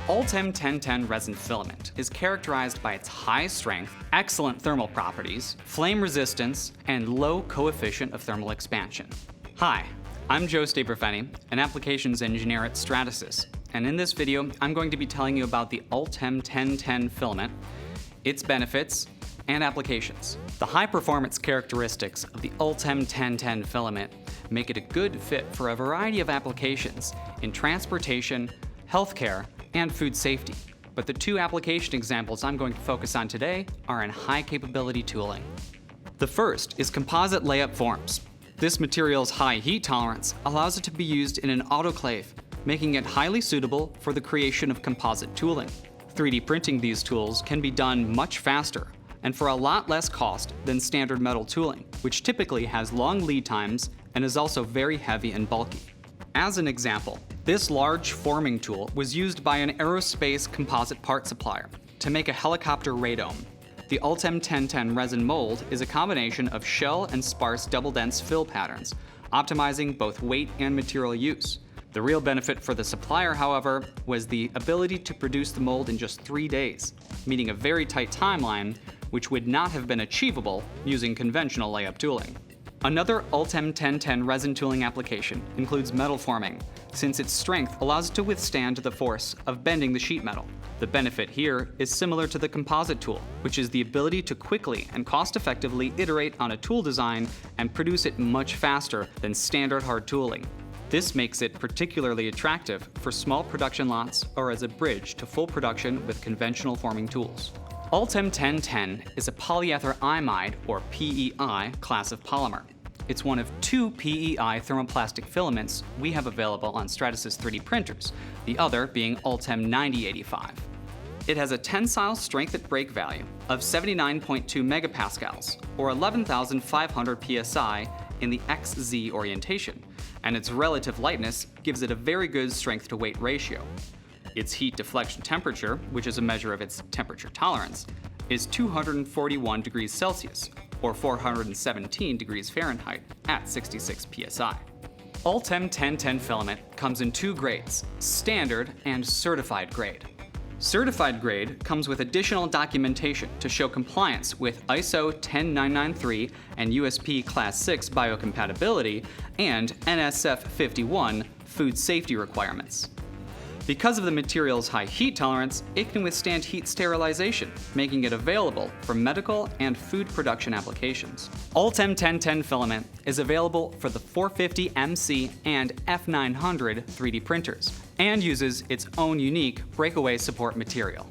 ULTEM 1010 resin filament is characterized by its high strength, excellent thermal properties, flame resistance, and low coefficient of thermal expansion. Hi, I'm Joe Staberfenny, an applications engineer at Stratasys, and in this video I'm going to be telling you about the ULTEM 1010 filament, its benefits, and applications. The high performance characteristics of the ULTEM 1010 filament make it a good fit for a variety of applications in transportation, healthcare, and food safety. But the two application examples I'm going to focus on today are in high capability tooling. The first is composite layup forms. This material's high heat tolerance allows it to be used in an autoclave, making it highly suitable for the creation of composite tooling. 3D printing these tools can be done much faster and for a lot less cost than standard metal tooling, which typically has long lead times and is also very heavy and bulky. As an example, this large forming tool was used by an aerospace composite part supplier to make a helicopter radome. The ULTEM 1010 resin mold is a combination of shell and sparse double-dense fill patterns, optimizing both weight and material use. The real benefit for the supplier, however, was the ability to produce the mold in just 3 days, meeting a very tight timeline, which would not have been achievable using conventional layup tooling. Another ULTEM 1010 resin tooling application includes metal forming, since its strength allows it to withstand the force of bending the sheet metal. The benefit here is similar to the composite tool, which is the ability to quickly and cost-effectively iterate on a tool design and produce it much faster than standard hard tooling. This makes it particularly attractive for small production lots or as a bridge to full production with conventional forming tools. ULTEM 1010 is a polyether imide, or PEI, class of polymer. It's one of 2 PEI thermoplastic filaments we have available on Stratasys 3D printers, the other being ULTEM 9085. It has a tensile strength at break value of 79.2 megapascals, or 11,500 psi in the XZ orientation, and its relative lightness gives it a very good strength-to-weight ratio. Its heat deflection temperature, which is a measure of its temperature tolerance, is 241 degrees Celsius, or 417 degrees Fahrenheit, at 66 psi. ULTEM 1010 filament comes in 2 grades, standard and certified grade. Certified grade comes with additional documentation to show compliance with ISO 10993 and USP Class 6 biocompatibility and NSF 51 food safety requirements. Because of the material's high heat tolerance, it can withstand heat sterilization, making it available for medical and food production applications. ULTEM 1010 filament is available for the 450 MC and F900 3D printers and uses its own unique breakaway support material.